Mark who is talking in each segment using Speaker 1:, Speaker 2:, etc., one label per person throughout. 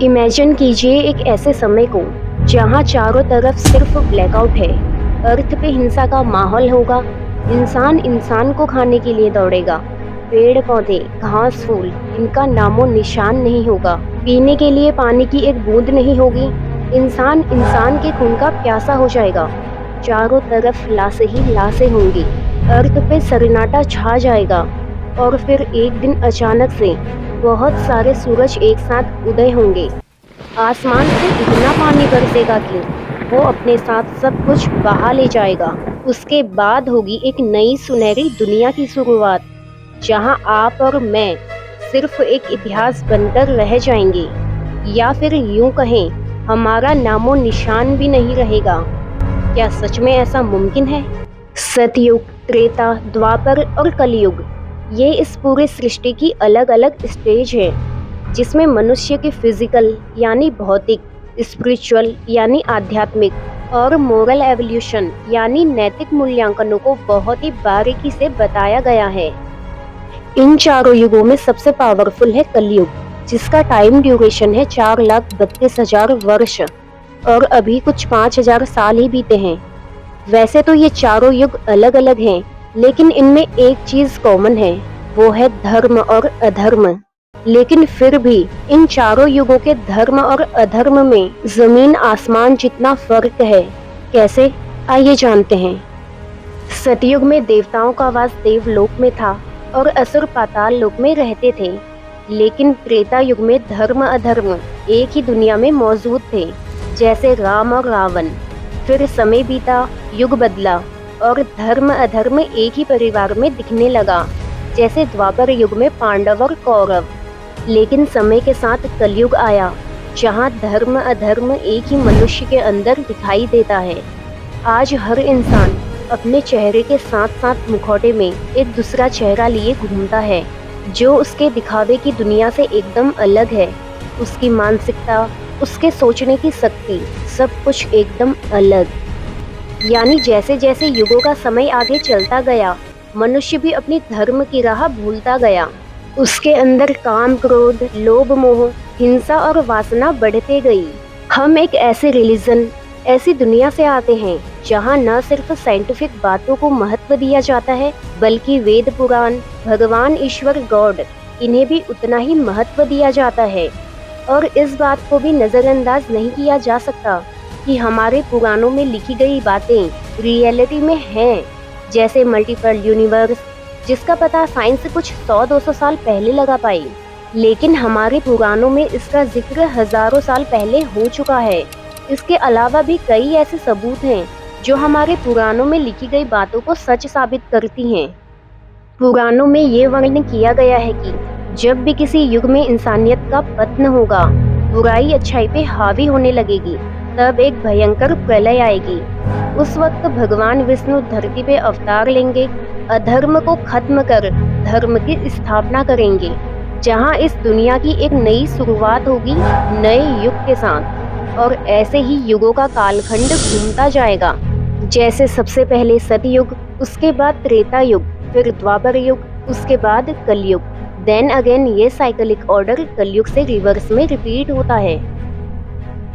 Speaker 1: Imagine कीजिए एक ऐसे समय को जहां चारों तरफ सिर्फ ब्लैकआउट है। अर्थ पे हिंसा का माहौल होगा। इंसान इंसान को खाने के लिए दौड़ेगा। पेड़ पौधे घास फूल इनका नामो निशान नहीं होगा। पीने के लिए पानी की एक बूंद नहीं होगी। इंसान इंसान के खून का प्यासा हो जाएगा। चारों तरफ लाशें ही लाशें होंगी। अर्थ पे सन्नाटा छा जाएगा और फिर एक दिन अचानक से बहुत सारे सूरज एक साथ उदय होंगे। आसमान से इतना पानी बरसेगा कि वो अपने साथ सब कुछ बहा ले जाएगा। उसके बाद होगी एक नई सुनहरी दुनिया की शुरुआत, जहां आप और मैं सिर्फ एक इतिहास बनकर रह जाएंगे, या फिर यूं कहें हमारा नामो निशान भी नहीं रहेगा। क्या सच में ऐसा मुमकिन है? सतयुग, त्रेता, द्वापर और कलयुग, ये इस पूरे सृष्टि की अलग अलग स्टेज है, जिसमें मनुष्य के फिजिकल यानी भौतिक, स्पिरिचुअल यानी आध्यात्मिक और मोरल एवोल्यूशन यानी नैतिक मूल्यांकनों को बहुत ही बारीकी से बताया गया है। इन चारों युगों में सबसे पावरफुल है कलयुग, जिसका टाइम ड्यूरेशन है 4,32,000 वर्ष और अभी कुछ 5,000 साल ही बीते हैं। वैसे तो ये चारों युग अलग अलग हैं, लेकिन इनमें एक चीज कॉमन है, वो है धर्म और अधर्म। लेकिन फिर भी इन चारों युगों के धर्म और अधर्म में जमीन आसमान जितना फर्क है। कैसे? आइए जानते हैं। सतयुग में देवताओं का वास देवलोक में था और असुर पाताल लोक में रहते थे। लेकिन त्रेता युग में धर्म अधर्म एक ही दुनिया में मौजूद थे, जैसे राम और रावण। फिर समय बीता, युग बदला और धर्म अधर्म एक ही परिवार में दिखने लगा, जैसे द्वापर युग में पांडव और कौरव। लेकिन समय के साथ कलयुग आया, जहां धर्म अधर्म एक ही मनुष्य के अंदर दिखाई देता है। आज हर इंसान अपने चेहरे के साथ साथ मुखौटे में एक दूसरा चेहरा लिए घूमता है, जो उसके दिखावे की दुनिया से एकदम अलग है। उसकी मानसिकता, उसके सोचने की शक्ति, सब कुछ एकदम अलग। यानी जैसे जैसे युगों का समय आगे चलता गया, मनुष्य भी अपनी धर्म की राह भूलता गया। उसके अंदर काम, क्रोध, लोभ, मोह, हिंसा और वासना बढ़ते गई। हम एक ऐसे रिलीजन, ऐसी दुनिया से आते हैं जहां न सिर्फ साइंटिफिक बातों को महत्व दिया जाता है, बल्कि वेद पुराण, भगवान, ईश्वर, गॉड, इन्हें भी उतना ही महत्व दिया जाता है। और इस बात को भी नजरअंदाज नहीं किया जा सकता कि हमारे पुराणों में लिखी गई बातें रियलिटी में हैं, जैसे मल्टीपल यूनिवर्स, जिसका पता साइंस कुछ 100-200 साल पहले लगा पाई। लेकिन हमारे पुराणों में इसका जिक्र हजारों साल पहले हो चुका है। इसके अलावा भी कई ऐसे सबूत हैं जो हमारे पुराणों में लिखी गई बातों को सच साबित करती हैं। पुराणों में ये वर्णन किया गया है कि जब भी किसी युग में इंसानियत का पतन होगा, बुराई अच्छाई पे हावी होने लगेगी, तब एक भयंकर प्रलय आएगी। उस वक्त भगवान विष्णु धरती पे अवतार लेंगे, अधर्म को खत्म कर धर्म की स्थापना करेंगे, जहां इस दुनिया की एक नई शुरुआत होगी नए युग के साथ। और ऐसे ही युगों का कालखंड घूमता जाएगा, जैसे सबसे पहले सतयुग, उसके बाद त्रेता युग, फिर द्वापर युग, उसके बाद कलयुग। देन अगेन ये साइकिलिक ऑर्डर कलयुग से रिवर्स में रिपीट होता है।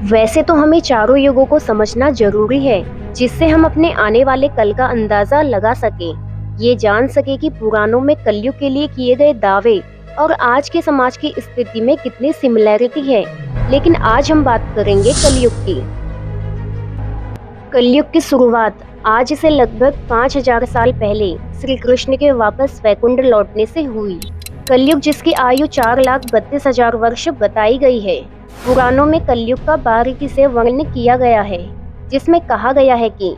Speaker 1: वैसे तो हमें चारों युगों को समझना जरूरी है, जिससे हम अपने आने वाले कल का अंदाजा लगा सके, ये जान सके कि पुराणों में कलयुग के लिए किए गए दावे और आज के समाज की स्थिति में कितनी सिमिलैरिटी है। लेकिन आज हम बात करेंगे कलयुग की। कलयुग की शुरुआत आज से लगभग 5,000 साल पहले श्री कृष्ण के वापस वैकुंठ लौटने से हुई। कलयुग, जिसकी आयु 4,32,000 वर्ष बताई गई है। पुराणों में कलयुग का बारीकी से वर्णन किया गया है, जिसमें कहा गया है कि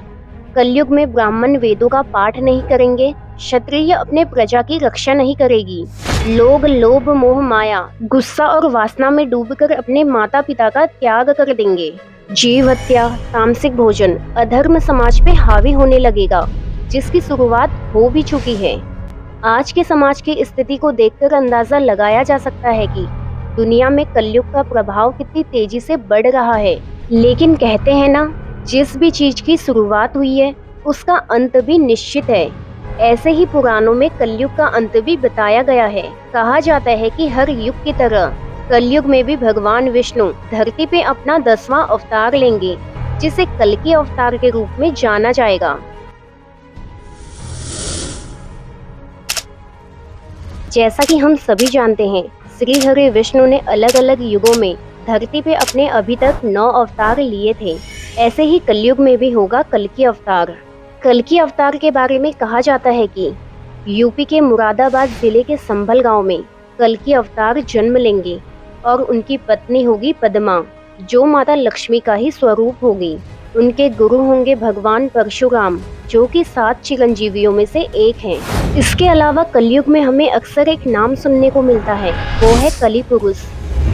Speaker 1: कलयुग में ब्राह्मण वेदों का पाठ नहीं करेंगे, क्षत्रिय अपने प्रजा की रक्षा नहीं करेगी, लोग लोभ, मोह, माया, गुस्सा और वासना में डूबकर अपने माता पिता का त्याग कर देंगे, जीव हत्या, तामसिक भोजन, अधर्म समाज पे हावी होने लगेगा, जिसकी शुरुआत हो भी चुकी है। आज के समाज की स्थिति को देखकर अंदाजा लगाया जा सकता है कि दुनिया में कलयुग का प्रभाव कितनी तेजी से बढ़ रहा है। लेकिन कहते हैं ना, जिस भी चीज की शुरुआत हुई है उसका अंत भी निश्चित है। ऐसे ही पुराणों में कलयुग का अंत भी बताया गया है। कहा जाता है कि हर युग की तरह कलयुग में भी भगवान विष्णु धरती पे अपना 10वां अवतार लेंगे, जिसे कल्कि अवतार के रूप में जाना जाएगा। जैसा कि हम सभी जानते हैं, श्री हरि विष्णु ने अलग अलग युगों में धरती पे अपने अभी तक 9 अवतार लिए थे। ऐसे ही कलयुग में भी होगा कल्कि अवतार। कल्कि अवतार के बारे में कहा जाता है कि यूपी के मुरादाबाद जिले के संभल गांव में कल्कि अवतार जन्म लेंगे और उनकी पत्नी होगी पद्मा, जो माता लक्ष्मी का ही स्वरूप होगी। उनके गुरु होंगे भगवान परशुराम, जो कि 7 चिरंजीवियों में से एक हैं। इसके अलावा कलयुग में हमें अक्सर एक नाम सुनने को मिलता है, वो है कली पुरुष,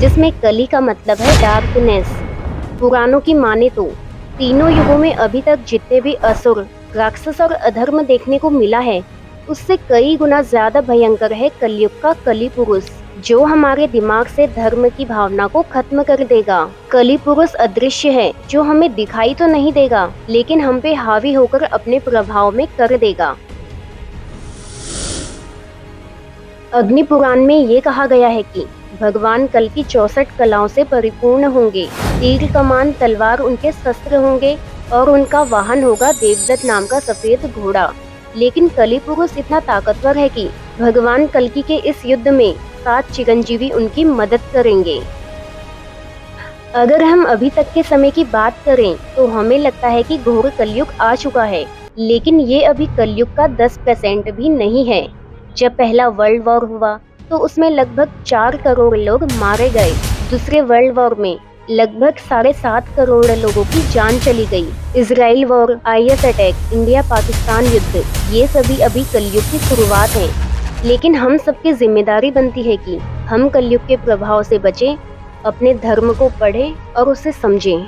Speaker 1: जिसमें कली का मतलब है डार्कनेस। पुराणों की माने तो तीनों युगों में अभी तक जितने भी असुर, राक्षस और अधर्म देखने को मिला है, उससे कई गुना ज्यादा भयंकर है कलयुग का कली पुरुष, जो हमारे दिमाग से धर्म की भावना को खत्म कर देगा। कली पुरुष अदृश्य है, जो हमें दिखाई तो नहीं देगा, लेकिन हम पे हावी होकर अपने प्रभाव में कर देगा। अग्नि पुराण में ये कहा गया है कि भगवान कल की 64 कलाओं से परिपूर्ण होंगे। तीर, कमान, तलवार उनके शस्त्र होंगे और उनका वाहन होगा देवदत्त नाम का सफेद घोड़ा। लेकिन कली पुरुष इतना ताकतवर है कि भगवान कल्कि के इस युद्ध में 7 चिरंजीवी उनकी मदद करेंगे। अगर हम अभी तक के समय की बात करें तो हमें लगता है कि घोर कलयुग आ चुका है, लेकिन ये अभी कलयुग का 10% भी नहीं है। जब पहला वर्ल्ड वॉर हुआ तो उसमें लगभग 4 करोड़ लोग मारे गए। दूसरे वर्ल्ड वॉर में लगभग 7.5 करोड़ लोगों की जान चली गई। Israel war, IS attack, India Pakistan युद्ध, ये सभी अभी कलयुग की शुरुआत है। लेकिन हम सबकी जिम्मेदारी बनती है कि हम कलयुग के प्रभाव से बचें, अपने धर्म को पढ़ें और उसे समझें।